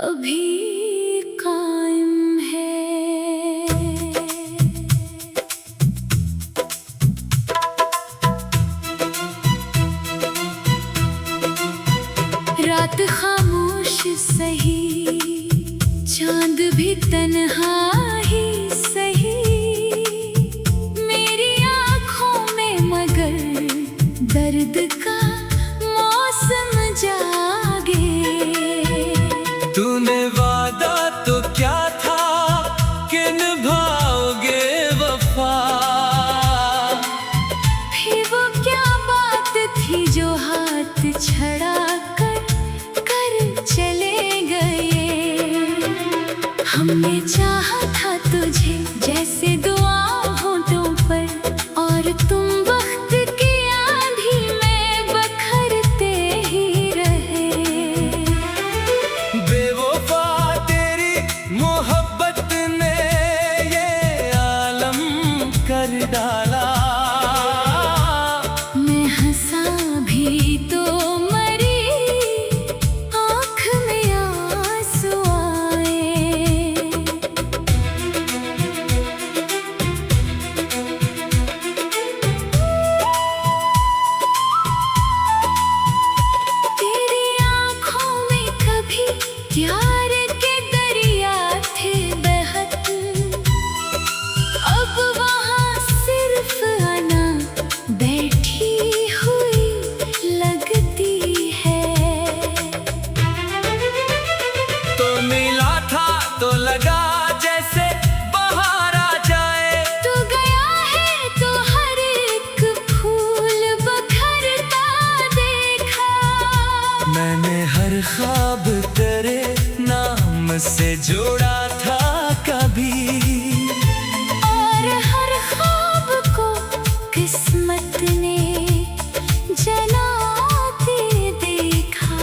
अभी कायम है। रात खामोश सही, चांद भी तन्हा ही सही, मेरी आँखों में मगर दर्द का मौसम जागे। तूने वादा तो क्या था कि निभाओगे वफा, फिर वो क्या बात थी जो हाथ छड़ा कर चले गए। हमने चाहा था तुझे जैसे दुआ होठों पर, और तुम वक्त की आंधी में बखरते ही रहे। बेवफा तेरी मोहब्बत ने ये आलम कर डाला। मैं हंसा भी तो मरी, आँख में आंसू आए। तेरी आँखों में कभी प्यार के दरिया थे बहत, अब वहाँ सिर्फ अना बैठी हुई लगती है। तो मिला था तो लगा जैसे बाहर आ जाए, तू गया है तो हर एक फूल बखरता देखा। मैंने हर ख्वाब तेरे नाम से जोड़ा था कभी, और हर ख्वाब को किस्मत ने जलाते देखा।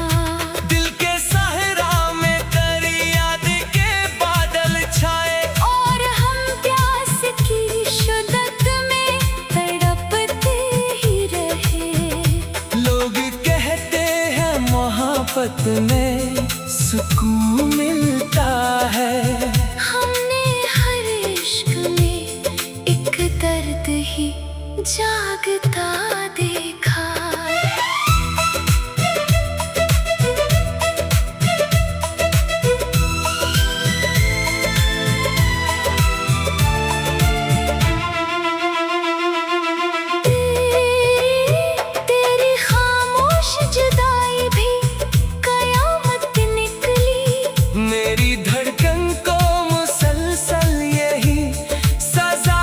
दिल के सहरा में तेरी याद के बादल छाए, और हम प्यास की शिद्दत में तड़पते ही रहे। लोग कहते हैं मोहब्बत में सुकून मिलता है। हमने हर इश्क में एक दर्द ही जागता देखा। तेरी खामोश जुदाई भी कयामत निकली। मेरी धड़कन को मुसलसल यही सजा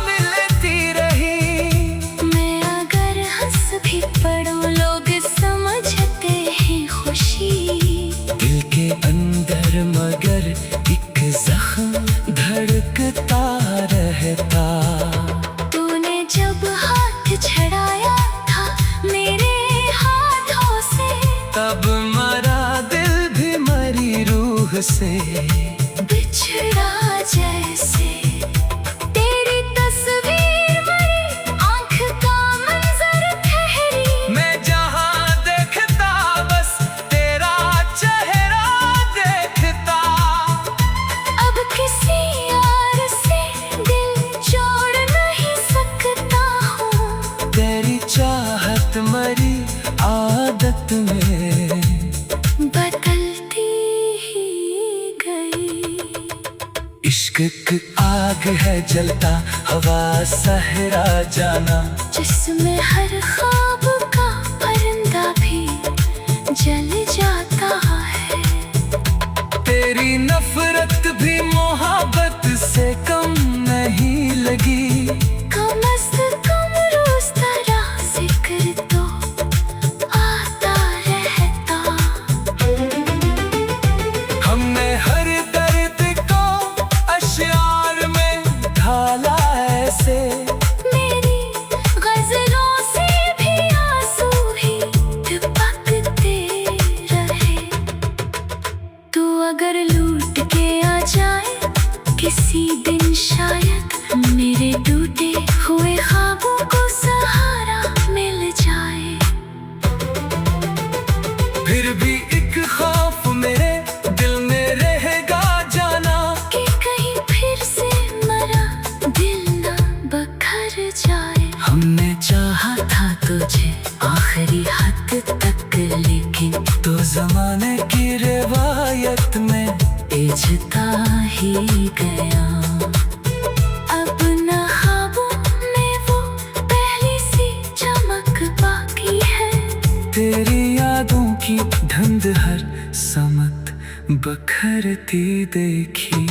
मिलती रही। मैं अगर हंस भी पढ़ूं लोग समझते हैं खुशी। दिल के अंदर मगर एक जख्म धड़कता रहता। तूने जब हाथ छड़ाया था मेरे हाथों से, तब मरा दिल भी मरी रूह से। बिछड़ा जैसे तेरी तस्वीर मरी, आँख का मंजर ठहरी। मैं जहाँ देखता बस तेरा चेहरा देखता। अब किसी और से दिल जोड़ नहीं सकता हूँ। तेरी चाहत मरी आदत में बदलती ही गई। इश्क की आग है जलता हवा सहरा जाना, जिसमें हर ख्वाब का परिंदा भी जल जाता है। तेरी नफरत भी मोहब्बत से कम नहीं लगी। कम से कम रोज तेरा जिक्र तो आता रहता। हमने हर दर्द को अश्यार में ढाला ऐसे। मेरी गजलों से भी आंसू ही टपकते रहे। तू अगर लूट के आ जाए किसी दिन, शायद मेरे टूटे हुए ख्वाबों को सहारा मिल जाए। फिर भी एक खौफ मेरे दिल में भी गया। अब न ख्वाबों में वो पहली सी चमक बाकी है। तेरी यादों की धुंध हर समत बखरती देखी।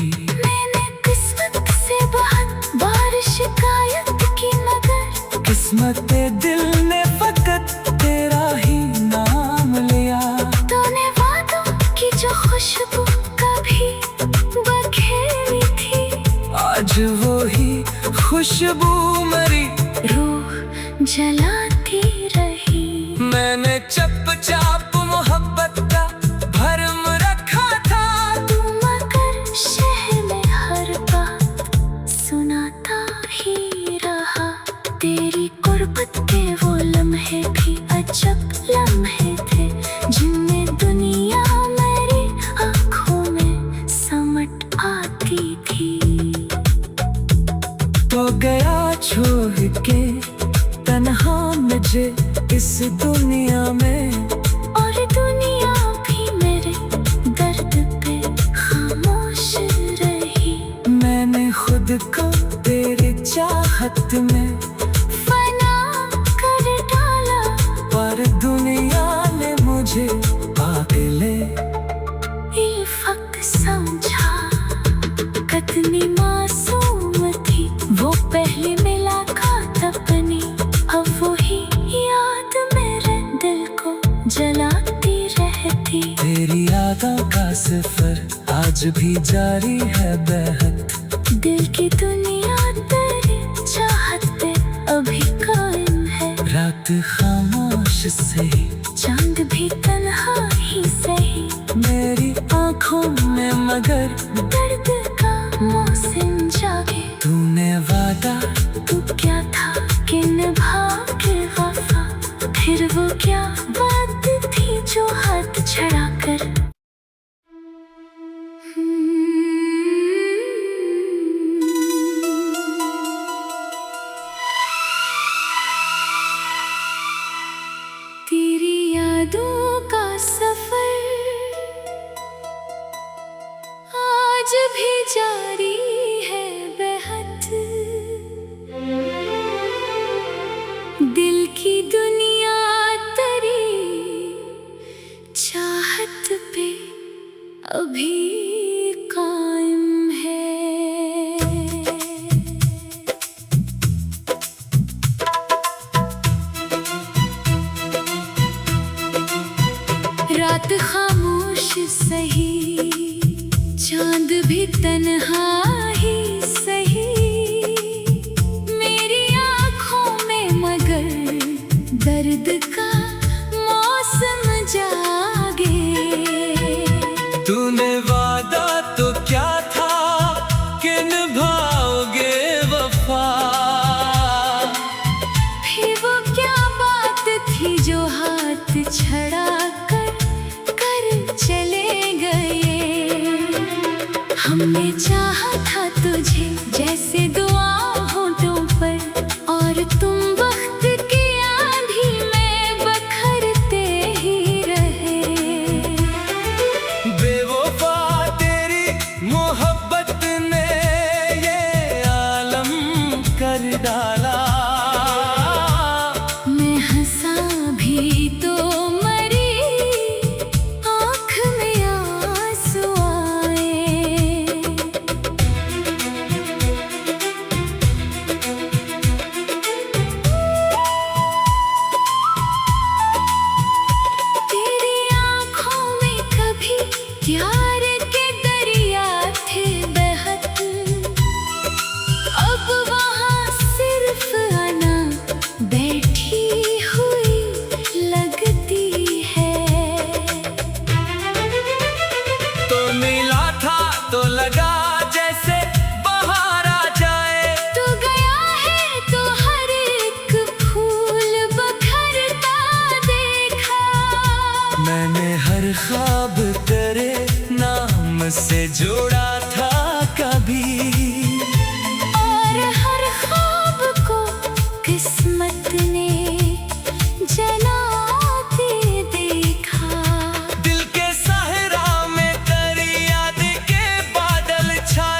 मैंने किस्मत से बहुत बार शिकायत की मगर किस्मत दिल ने फकत तेरा ही नाम लिया। तूने वादों की जो खुशबू कभी बखेरी थी, आज वो ही खुशबू मरी रूह जलाती रही। मैंने चुपचाप मोहब्बत का भरम रखा था। तू मगर शहर में हर बात सुनाता ही रहा। तेरी कुर्बत के वो लम्हे भी अजब लम्हे थे, जिनमें दुनिया मेरी आँखों में समट आती थी। तो गया छोड़ के तन्हा मुझे इस दुनिया में, और दुनिया भी मेरे दर्द पे खामोश रही। मैंने खुद को तेरे चाहत में फना कर डाला, पर दुनिया ने मुझे पागले इल्फत समझा। कितनी मासूम थी वो पहली मुलाकात अपनी, अब वही याद मेरे दिल को जलाती रहती। तेरी यादों का सफर आज भी जारी है बेहद। दिल की दुनिया तेरी चाहत पे अभी कायम है। रात खामोश सही, चांद भी तन्हा ही सही, मेरी आँखों में मगर दर्द का मौसम जागे। तूने वादा तू क्या था कि निभाओगे वफा, फिर वो क्या बात थी जो हाथ छड़ा कर। तेरी यादों का सफर आज भी जारी है बेहद। दिल की दुनिया तेरी चाहत पे अभी कायम है। रात खामोश सही, चांद भी तन्हा ही सही, मेरी आँखों में मगर दर्द का मौसम जागे। तूने वादा तो क्या था कि निभाओगे वफा, फिर वो क्या बात थी जो हाथ छड़ा कर चले गए। हमने चाहा था तुझे जैसे दुआ होठों पर, और तुम वक्त की आंधी में बखरते ही रहे। बेवफा तेरी मोहब्बत ने ये आलम कर डाला। मैं हंसा भी तो मरी, आँख में आंसू आए। तेरी आँखों में कभी प्यार के दरिया थे बहत, अब वहाँ सिर्फ आना बैठी हुई लगती है। तो मिला था तो लगा जैसे बाहर आ जाए। तू गया है तो हर एक फूल बखरता देखा। मैंने हर ख्वाब तेरे नाम से जोड़ा था कभी, और हर ख्वाब को किस्मत ने जलाते देखा। दिल के सहरा में तेरी याद के बादल छा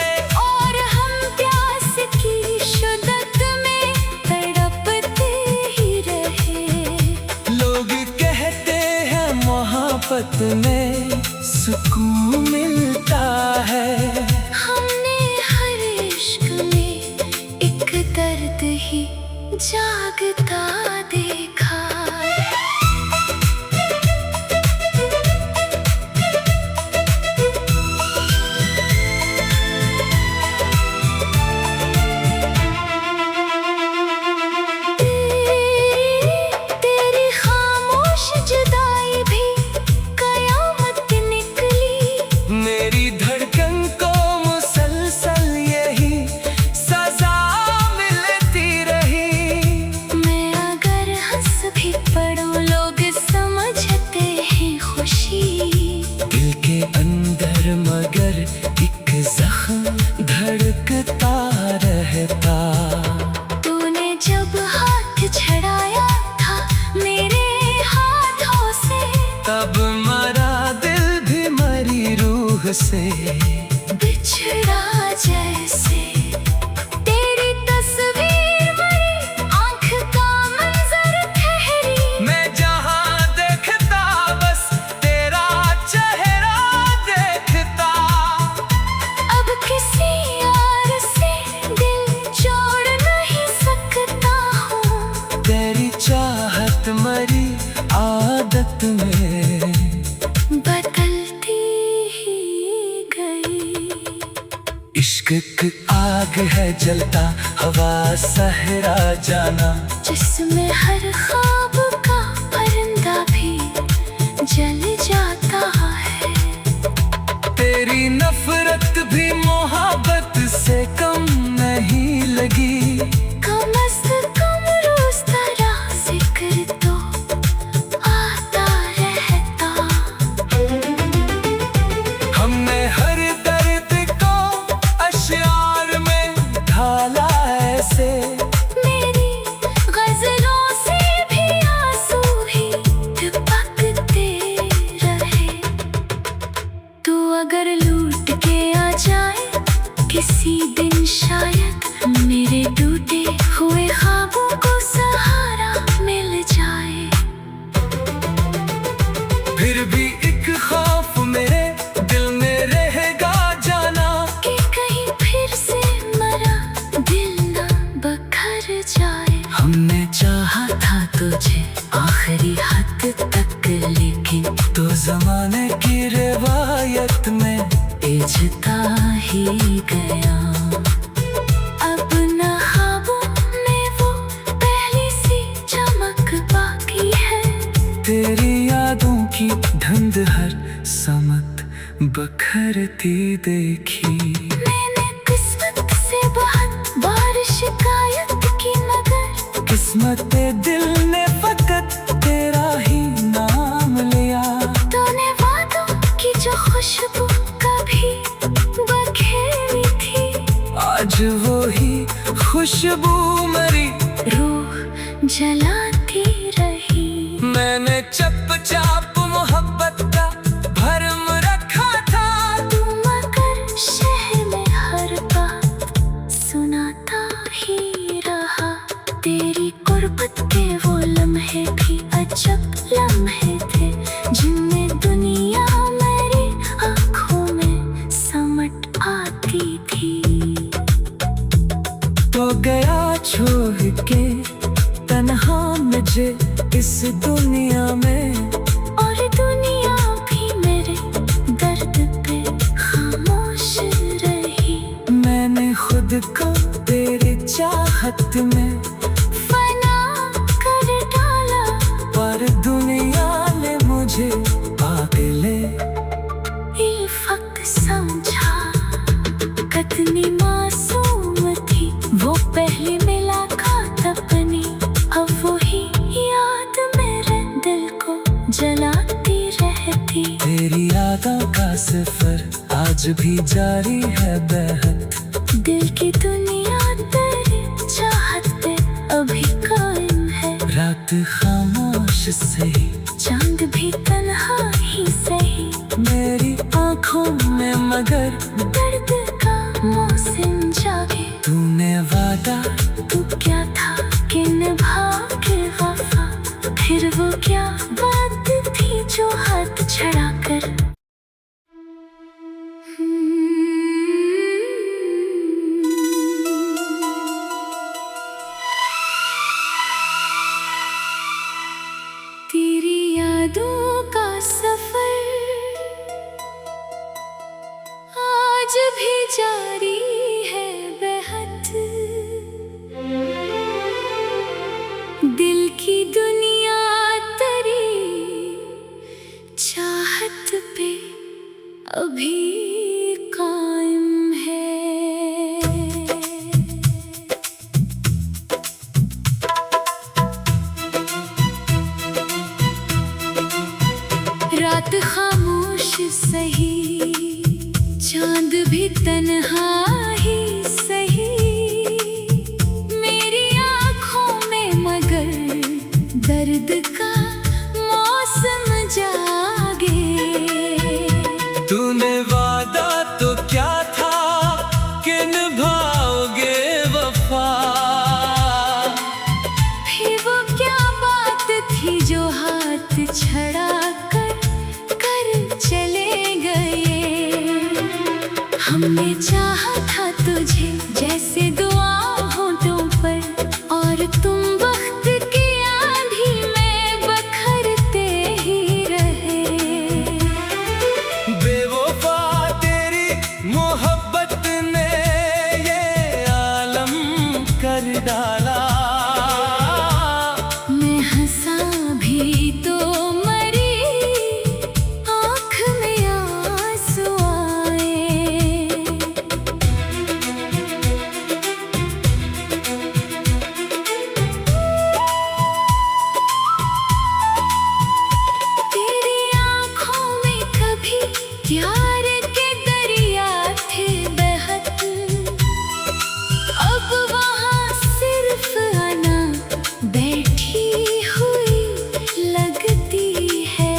मिलता है। हमने हर इश्क में एक दर्द ही जागता देखा। तेरी खामोश जुदाई भी कयामत निकली। मेरी धड़कन को मुसलसल यही सजा मिलती रही। मैं अगर हंस भी पढ़ूं लोग समझते हैं खुशी। दिल के अंदर मगर एक जख्म धड़कता रहता। तूने जब हाथ छड़ाया था मेरे हाथों से, तब मरा दिल भी मरी रूह से। बिछड़ा जैसे तेरी तस्वीर मरी, आंख का मंजर ठहरी। मैं जहाँ देखता बस तेरा चेहरा देखता। अब किसी और से दिल जोड़ नहीं सकता हूँ। तेरी चाहत मरी आदत में बदलती ही गई। इश्क की आग है जलता हवा सहरा जाना। जिसमें हर ख्वाब का परिंदा भी जल जाता है। तेरी नफरत भी मोहब्बत से कम नहीं लगी। कम से कम रोज तेरा जिक्र तो आता रहता। हमने हर दर्द को अश्यार में ढाला ऐसे। मेरी गजलों से भी आंसू ही टपकते रहे। तू अगर लूट के आ जाए किसी दिन, शायद मेरे टूटे हुए ख्वाबों को सहारा मिल जाए। फिर भी एक खौफ मेरे दिल में रहेगा जाना। कि कहीं फिर से मरा दिल ना बखर जाए। हमने चाहा था तुझे आखिरी हद तक, लेकिन तो जमाने की रिवायत में इजता ही गया। अब न ख्वाबों में वो पहली सी चमक बाकी है। तेरी यादों की धुंध हर समत बखरती देखी। मैंने किस्मत से बहुत बार शिकायत की, मगर किस्मत दिल ने फकत तेरा ही नाम लिया। तूने वादों की जो खुशबू कभी बखेरी थी, आज वो ही खुशबू मरी रूह जलाती रही। मैंने चुपचाप मोहब्बत का भरम रखा था। तू मगर शहर में हर बात सुनाता ही रहा। तेरी कुर्बत के वो लम्हे भी अजब लम्हे थे, जिनमें दुनिया मेरी आँखों में समट आती थी। तो गया छोड़ के तन्हा मुझे इस दुनिया में, और दुनिया भी मेरे दर्द पे खामोश रही। मैंने खुद को तेरी चाहत में फना कर डाला, पर दुनिया ने मुझे पागले इल्फत समझा। कितनी मासूम थी वो पहली मुलाकात अपनी, अब वही याद मेरे दिल को जलाती रहती। तेरी यादों का सफर आज भी जारी है बेहद। दिल की दुनिया तेरी चाहत पे अभी कायम है। रात खामोश सही, चांद भी तन्हा ही सही, मेरी आँखों में मगर दर्द का मौसम जागे। तूने वादा तू क्या था कि निभा के वफा, फिर वो क्या बात थी जो हाथ छड़ा कर अभी कायम है। रात खामोश सही, चांद भी तन्हा ही सही, मेरी आँखों में मगर दर्द का मौसम जागे। तूने वादा तो क्या था कि निभाओगे वफा, फिर वो क्या बात थी जो हाथ छड़ा कर चले गए। हमने चाहा था तुझे जैसे दुआ होठों पर, और तुम वक्त की आंधी में बखरते ही रहे। बेवफा तेरी मोहब्बत ने ये आलम कर डाला। मैं हंसा भी तो मरी, आँख में आंसू आए। तेरी आँखों में कभी प्यार के दरिया थे बहत, अब वहाँ सिर्फ अना बैठी हुई लगती है।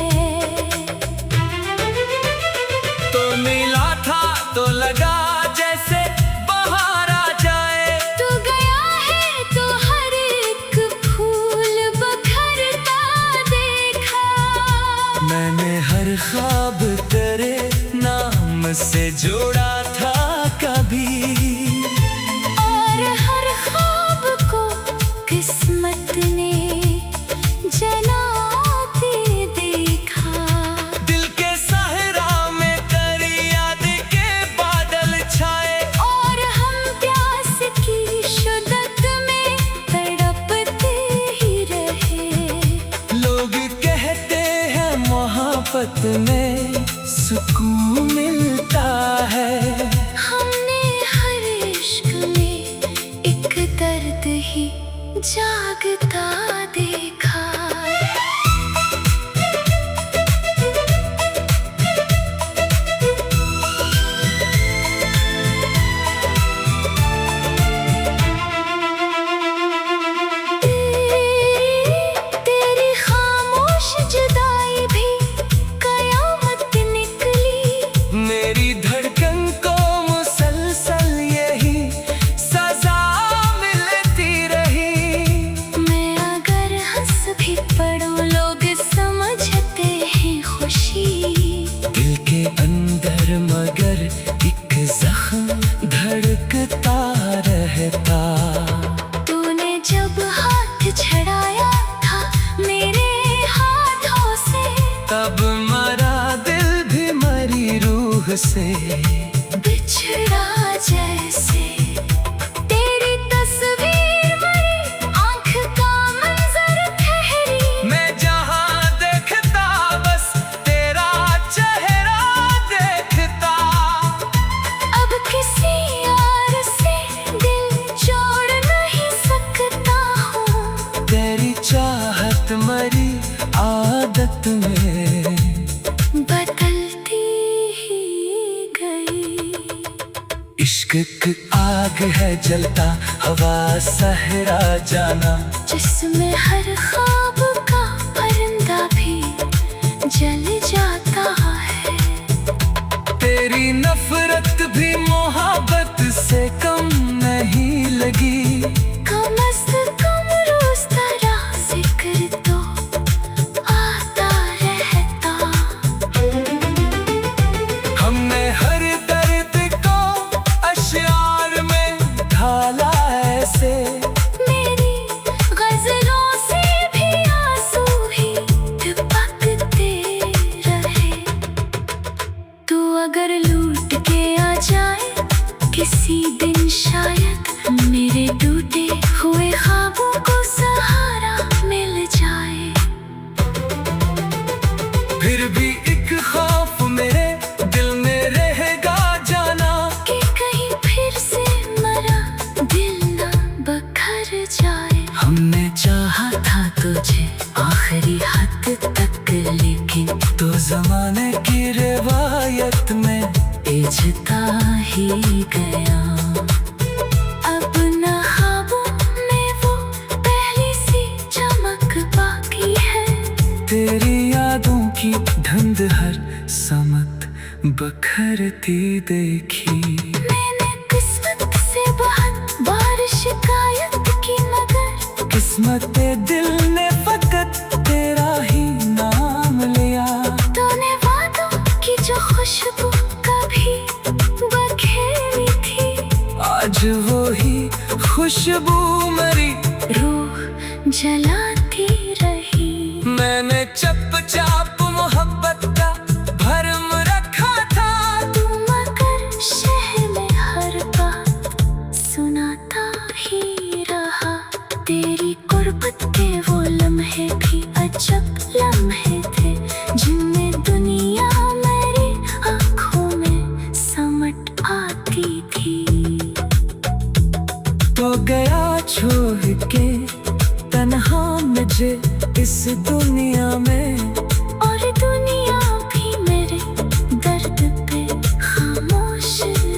तो मिला था तो लगा जैसे बाहर आ जाए, तू गया है तो हर एक फूल बखरता देखा। मैंने हर ख्वाब तेरे नाम से जोड़ा था कभी, और हर ख्वाब को किस्मत ने जलाते देखा। दिल के सहरा में तेरी याद के बादल छाए, और हम प्यास की शिद्दत में तड़पते ही रहे। लोग कहते हैं मोहब्बत में सुकून मिलता है। हमने हर इश्क में एक दर्द ही जागता देखा। तेरी खामोश जुदाई भी कयामत निकली। मेरी धड़कन को मुसलसल यही सजा मिलती रही। मैं अगर हंस भी पढ़ूं लोग समझते हैं खुशी। दिल के अंदर मगर एक जख्म धड़कता रहता। तूने जब हाथ छड़ाया था मेरे हाथों से, तब मरा दिल भी मरी रूह से। बिछड़ा जैसे तेरी तस्वीर मरी, आँख का मंजर ठहरी। मैं जहाँ देखता बस तेरा चेहरा देखता। अब किसी और से दिल जोड़ नहीं सकता हूँ। तेरी चाहत मरी आदत में बदलती ही गई। इश्क की आग है जलता, हवा सहरा जाना, जिसमें हर ख्वाब का परिंदा भी जल जाता है। तेरी नफरत भी मोहब्बत से कम नहीं लगी। कम से कम रोज तेरा जिक्र तो आता रहता। हमने हर दर्द को अश्यार में ढाला ऐसे। मेरी गजलों से भी आंसू ही टपकते रहे। तू अगर लूट के आ जाए किसी दिन, शायद मेरे टूटे हुए ख्वाबों को सहारा मिल जाए। फिर भी एक खौफ मेरे दिल में रिझता ही गया। अब न ख्वाबों में वो पहली सी चमक बाकी है। तेरी यादों की धुंध हर समत बखरती देखी। मैंने किस्मत से बहुत बार शिकायत की मगर किस्मत दिल ने फकत तेरा ही नाम लिया। तूने वादों की जो खुशबू कभी बखेरी थी, आज वो ही खुशबू मरी रूह जलाती रही। मैंने चुपचाप मोहब्बत का भरम रखा था। तू मगर शहर में हर बात सुनाता ही रहा। तेरी गुर्बत के वो लम्हे भी अजब लम्हे थे, जिनमें दुनिया मेरी आँखों में समट आती थी। तो गया छोड़ के तन्हा मुझे इस दुनिया में, और दुनिया भी मेरे दर्द पे खामोश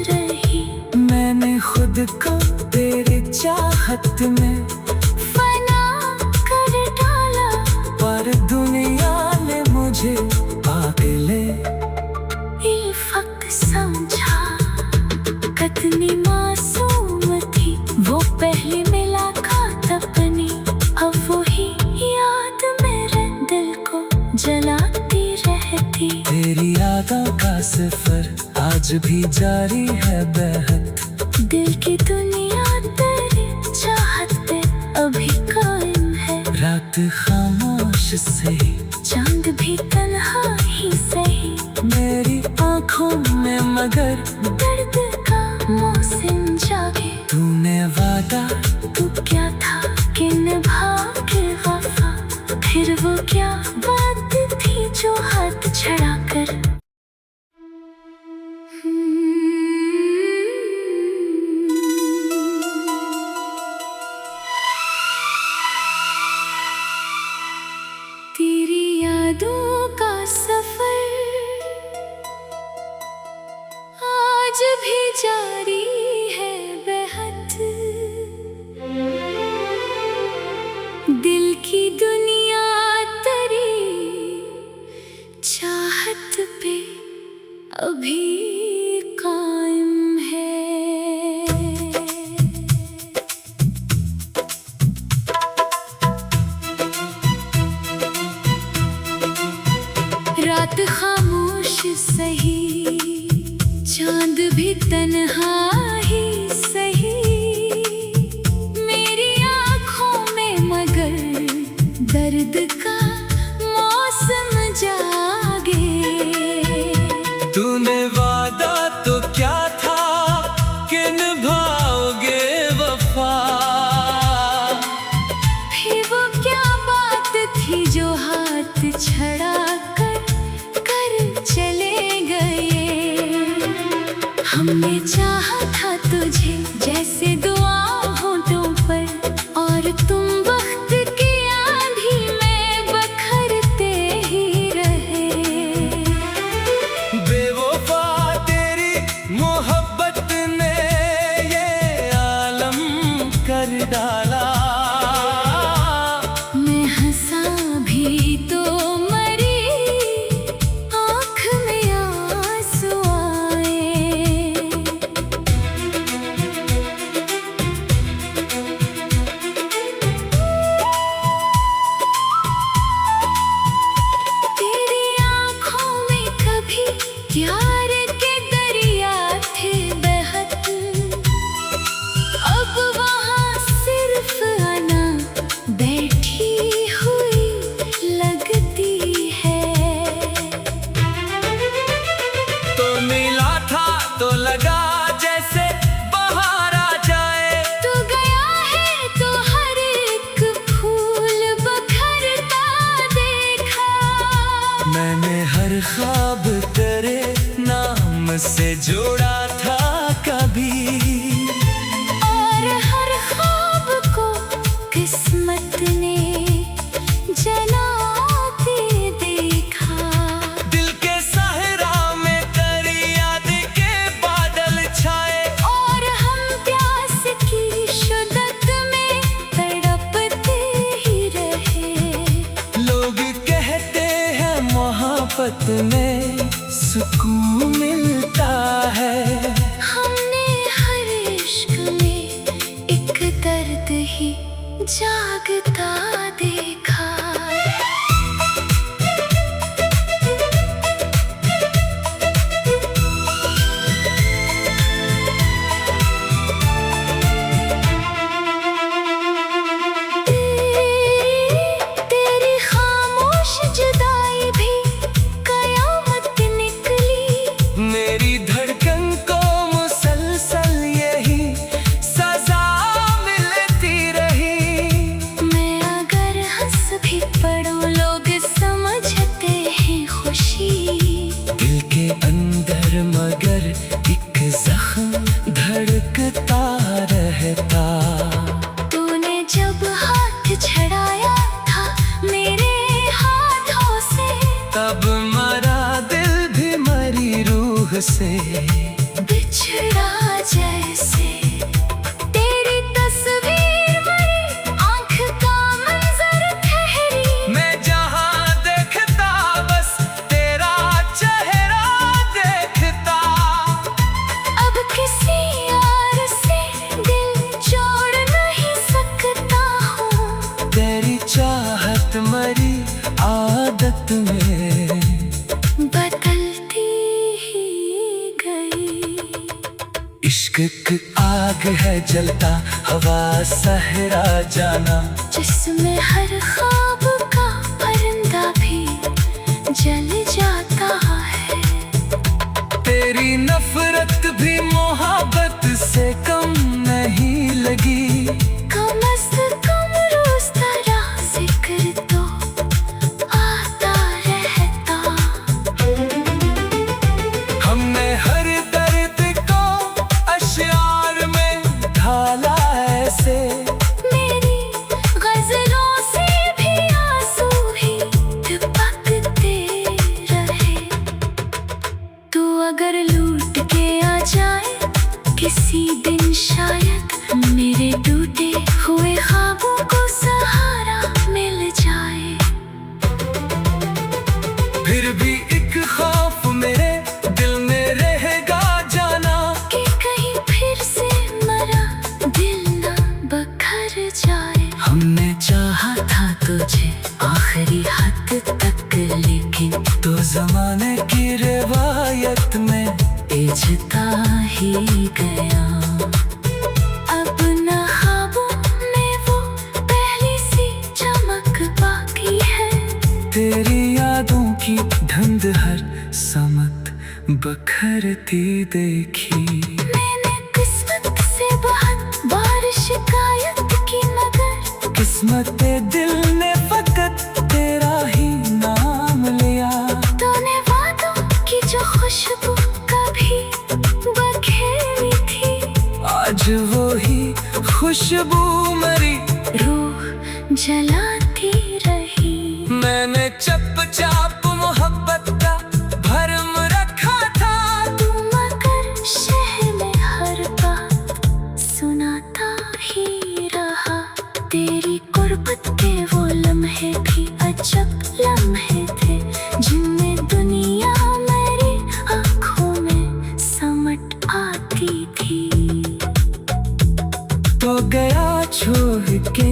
रही। मैंने खुद को तेरी चाहत में फना कर डाला, पर दुनिया ने मुझे पागले इल्फत समझा। कितनी मासूम थी वो पहली मुलाकात अपनी, अब वही याद मेरे दिल को जलाती रहती। तेरी यादों का सफर आज भी जारी है बेहद। दिल की दुनिया तेरी चाहत पे अभी कायम है। रात खामोश सही, चांद भी तन्हा ही सही, मेरी आँखों में मगर दर्द का मौसम जागे। तूने वादा तू क्या था कि निभाओगे वफा, फिर वो क्या बात थी जो हाथ छड़ा कर। तेरी यादों का सफर आज भी जारी है बेहद। दिल की दुनिया तेरी चाहत पे अभी कायम है। रात खामोश सही, चांद भी तन्हा ही सही, मेरी आँखों में मगर दर्द का मौसम जागे। तूने वादा तो क्या था कि निभाओगे वफा, फिर वो क्या बात थी जो हाथ छड़ा कर चले गए। हमने चाहा था तुझे जैसे दुआ होठों पर, और तुम वक्त की आंधी में बखरते ही रहे। बेवफा तेरी मोहब्बत ने ये आलम कर डाला। मैं हंसा भी तो मरी, आँख में आंसू आए। तेरी आँखों में कभी प्यार के दरिया थे बहत, अब वहाँ सिर्फ अना बैठी हुई लगती है। तो मिला था तो लगा जैसे बाहर आ जाए। तू गया है तो हर एक फूल बखरता देखा। मैंने हर ख्वाब तेरे नाम से जोड़ा था कभी, और हर ख्वाब को किस्मत ने जलाते देखा। दिल के सहरा में तेरी याद के तेरी धड़कन को मुसलसल यही सजा मिलती रही। मैं अगर हंस भी पढ़ूं लोग समझते हैं खुशी। दिल के अंदर मगर एक जख्म धड़कता रहता। तूने जब हाथ छड़ाया था मेरे हाथों से, तब मरा दिल भी मरी रूह से। बिछड़ा जैसे तेरी तस्वीर मरी, आँख का मंजर ठहरी। मैं जहाँ देखता बस तेरा चेहरा देखता। अब किसी और से दिल जोड़ नहीं सकता हूँ। तेरी चाहत मरी आदत में बदलती ही गई। इश्क की आग है जलता हवा सहरा जाना। जिसमें हर ख्वाब का परिंदा भी जल जाता है। तेरी नफरत भी मोहब्बत से कम नहीं लगी। कम से कम रोज तेरा जिक्र तो आता रहता। हमने हर दर्द को अश्यार में ढाला ऐसे। मेरी गजलों से भी आंसू ही टपकते रहे। तू अगर लूट के आ जाए किसी दिन, शायद मेरे टूटे हुए ख्वाबों को सहारा मिल जाए। फिर भी एक खौफ मेरे दिल में रहेगा जाना। कि कहीं फिर से मरा दिल ना बखर जाए। हमने चाहा था तुझे आखिरी हद तक, लेकिन तो जमाने की रिवायत में इजता ही गया। अब न ख्वाबों में वो पहली सी चमक बाकी है। तेरी यादों की धुंध हर समत बखरती देखी। मैंने किस्मत से बहुत बार शिकायत की, मगर किस्मत दिल ने फकत तेरा ही नाम लिया। तूने वादों की जो खुशबू कभी बखेरी थी, आज वो ही खुशबू मरी रूह जलाती रही। मैंने चुपचाप मोहब्बत का भरम रखा था। तू मगर शहर में हर बात सुनाता ही रहा। तेरी कुर्बत के वो लम्हे भी अजब लम्हे थे, जिनमें दुनिया मेरी आँखों में समट आती थी। तो गया छोड़ के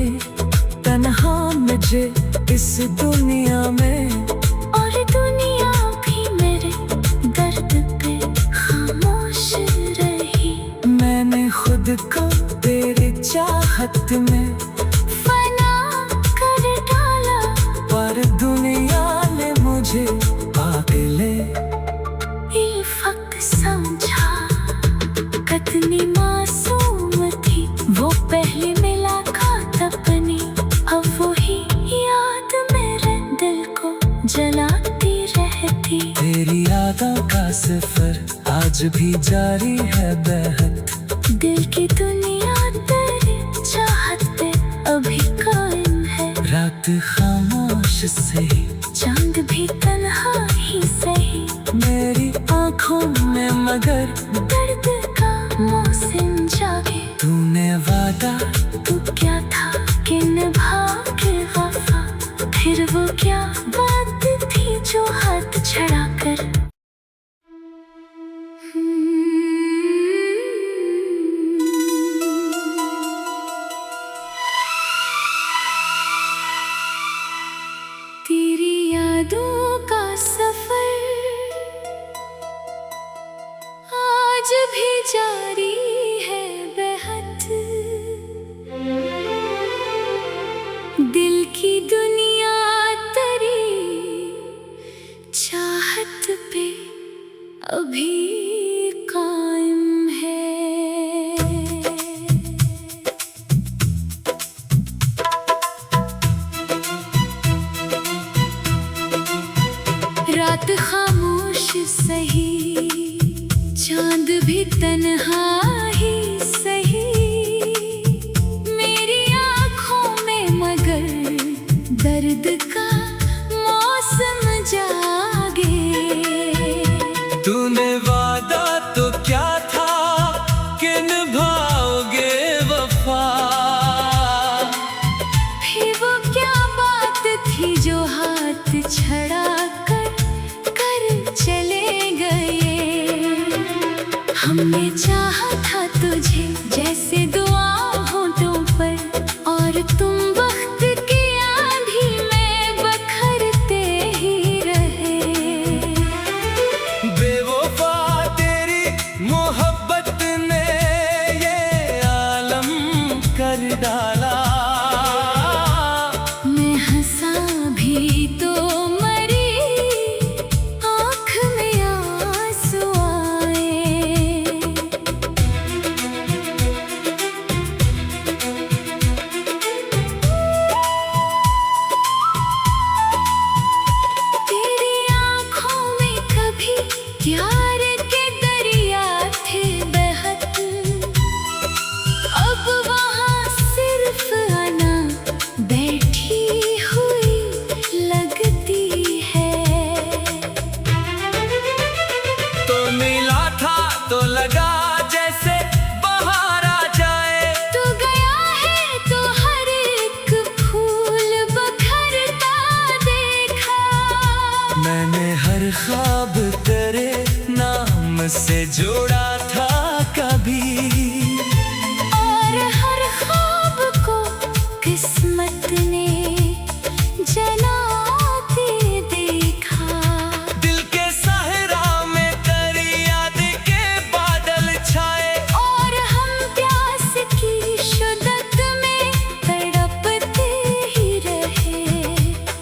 तन्हा मुझे इस दुनिया में, और दुनिया भी मेरे दर्द पे खामोश रही। मैंने खुद को तेरी चाहत में फना कर डाला, पर दुनिया ने मुझे पागले इल्फत समझा। कितनी मासूम थी वो पहली मुलाकात अपनी, अब वही याद मेरे दिल को जलाती रहती। तेरी यादों का सफर आज भी जारी है बेहद। दिल की दुनिया तेरी चाहत पे अभी कायम है। रात खामोश सही, चांद भी तन्हा ही सही, मेरी आँखों में मगर दर्द का मौसम जागे। तूने वादा तू क्या था कि निभाओगे वफा, फिर वो क्या बात थी जो हाथ छड़ा कर। तेरी यादों का सफर आज भी जारी है बेहद। दिल की दुनिया तेरी चाहत पे अभी भी तन्हा ही सही मेरी आँखों में, मगर दर्द का मौसम जागे। तूने वादा तो क्या था कि निभाओगे वफा, फिर वो क्या बात थी जो हाथ छड़ा कर चले गए। हमने चाहा था तुझे जैसे दुआ होठों पर, और तुम वक्त की आंधी में बखरते ही रहे। बेवफा तेरी मोहब्बत ने ये आलम कर डाला। मैं हंसा भी तो प्यार के दरिया थे बहत, अब वहाँ सिर्फ आना बैठी हुई लगती है। तो मिला था तो लगा जैसे बाहर आ जाए, तू गया है तो हर एक फूल बखरता देखा। मैंने हर ख्वाब तेरे नाम से जोड़ा था कभी, और हर ख्वाब को किस्मत ने जलाते देखा। दिल के सहरा में तेरी याद के बादल छाए, और हम प्यास की शिद्दत में तड़पते ही रहे।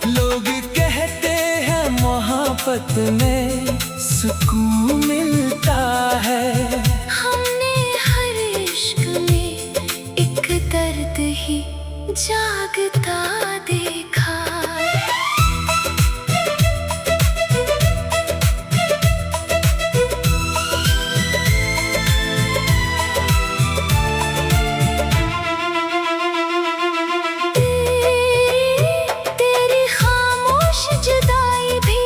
लोग कहते हैं मोहब्बत में सुकून मिलता है, हमने हर इश्क में एक दर्द ही जागता देखा। तेरी खामोश जुदाई भी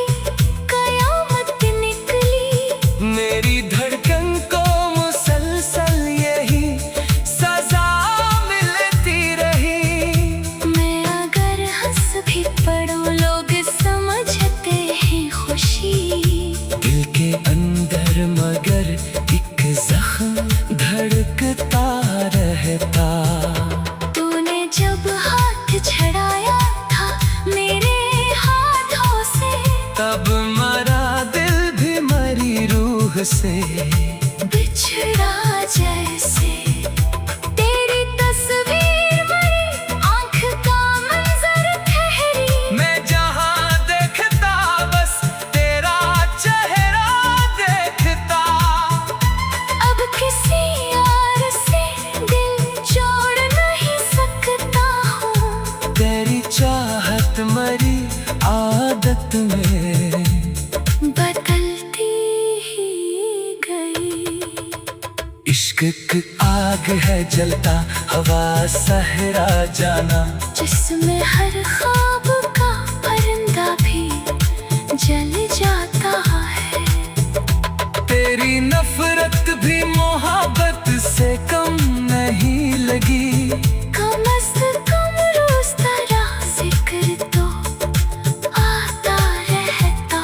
मेरी धड़कन को मुसलसल यही सजा मिलती रही। मैं अगर हंस भी पढ़ूं लोग समझते हैं खुशी, दिल के अंदर मगर एक जख्म धड़कता रहता। तूने जब हाथ छड़ाया था मेरे हाथों से, तब मरा दिल भी मरी रूह से बिछड़ा जैसे। तेरी तस्वीर मरी आँख का मंजर ठहरी, मैं जहाँ देखता बस तेरा चेहरा देखता। अब किसी और से दिल जोड़ नहीं सकता हूँ। तेरी चाहत मरी आदत में बदलती ही गई। इश्क की आग है जलता हवा सहरा जाना, जिसमें हर ख्वाब का परिंदा भी जल जाता है। तेरी नफरत भी मोहब्बत से कम नहीं लगी। कम से कम रोज तेरा जिक्र तो आता रहता।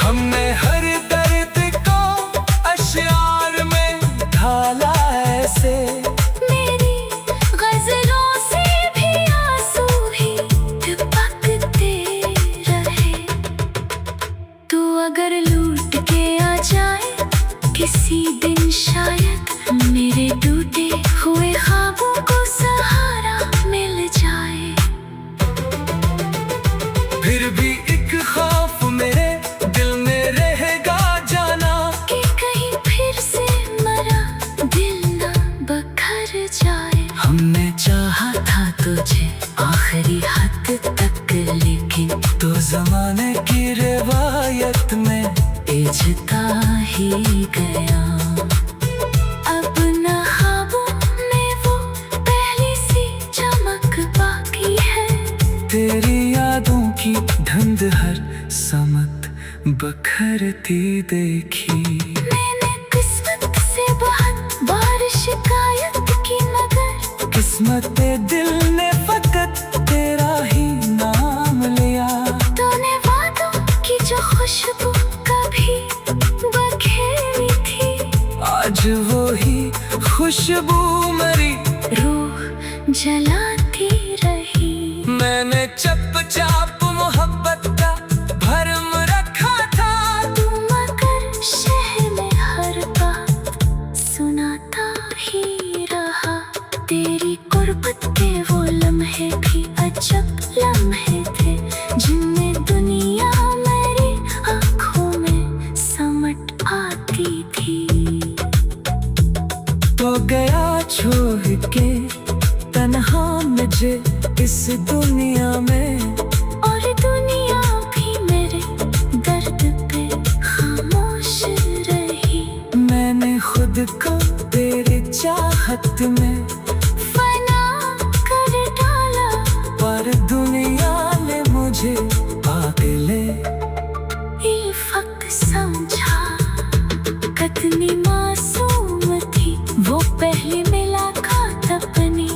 हमने हर दर्द को अश्यार में ढाला ऐसे, मेरी गजलों से भी आंसू ही टपकते रहे। तू अगर लूट के आ जाए किसी दिन, शायद मेरे टूटे हुए ख्वाबों को सहारा मिल जाए। फिर भी एक खौफ मेरे दिल में रहेगा जाना, कि कहीं फिर से मरा दिल ना बखर जाए। हमने चाहा था तुझे आखिरी हद तक, लेकिन तो जमाने की रिवायत में एज होता ही गया। अब न ख्वाबों में वो पहली सी चमक बाकी है। तेरी यादों की धुंध हर समत बखरती देखी। मैंने किस्मत से बहुत बार शिकायत की मगर किस्मत दिल ने फकत तेरा ही नाम लिया। तूने वादों की जो खुशबू कभी बखेरी थी, आज वो ही खुशबू मरी रूह जलाती रही। मैंने चुपचाप मोहब्बत का भरम रखा था, तू मगर शहर में हर बात सुनाता ही रहा। तेरी कुर्बत के वो लम्हे भी अजब लम्हे थे, जिनमें दुनिया मेरी आँखों में समट आती थी। तो गया छोड़ के तन्हा मुझे इस दुनिया में, और दुनिया भी मेरे दर्द पे खामोश रही। मैंने खुद को तेरे चाहत में फना कर डाला, पर दुनिया ने मुझे पागले इल्फक समझा। कितनी मासूम थी वो पहली मुलाकात अपनी,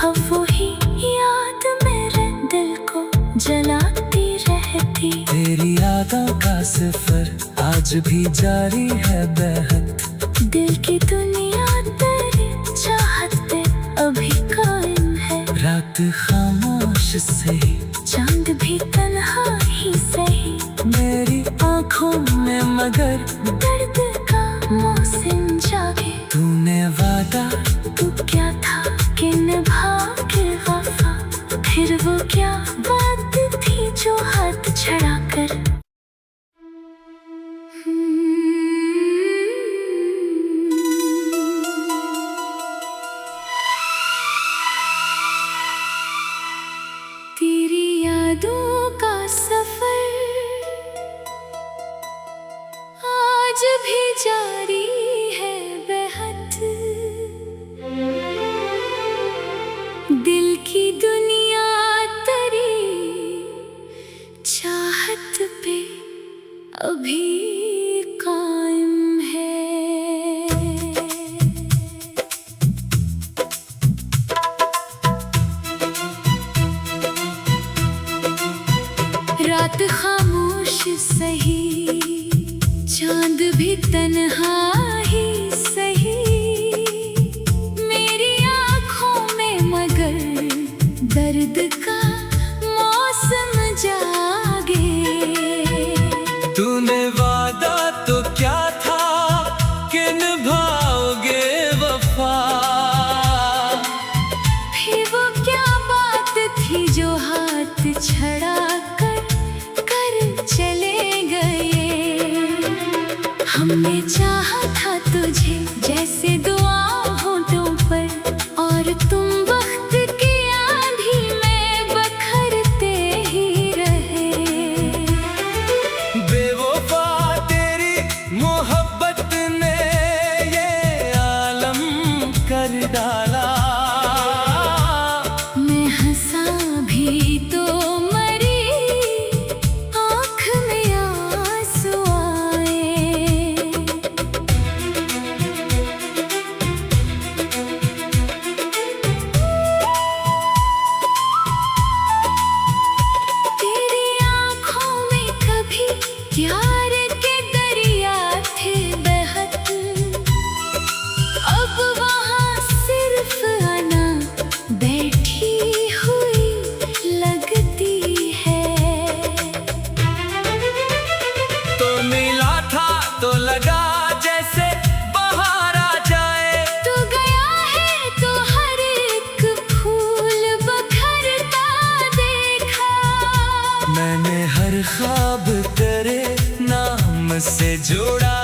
अब वही याद मेरे दिल को जलाती रहती। तेरी यादों का सफर आज भी जारी है बेहद। दिल की दुनिया तेरी चाहत पे अभी कायम है। रात खामोश सही, चांद भी तन्हा ही सही, मेरी आँखों में मगर दर्द का मौसम जागे। तूने वादा तू क्या था कि निभाओगे वफा, फिर वो क्या बात थी जो हाथ छड़ा कर। तेरी यादों का सफर आज भी जारी है बेहद। दिल की दुनिया तेरी चाहत पे अभी कायम है। रात खामोश सही, चांद भी तन्हा ही सही, मेरी आँखों में मगर दर्द का मौसम जागे। तूने वादा तो क्या था कि निभाओगे वफा, फिर वो क्या बात थी जो हाथ छड़ा कर चले गए। हमने चाहा था तुझे जैसे दुआ होठों पर, और तुम वक्त की आंधी में बखरते ही रहे। बेवफा तेरी मोहब्बत ने ये आलम कर डाला। मैं हंसा भी तो मरी, आँख में आंसू आए। तेरी आँखों में कभी प्यार के दरिया थे बेहद, अब वहाँ सिर्फ आना बैठी हुई लगती है। तो मिला था तो लगा जैसे बाहर आ जाए। तू गया है तो हर एक फूल बखरता देखा। मैंने हर ख्वाब तेरे नाम से जोड़ा।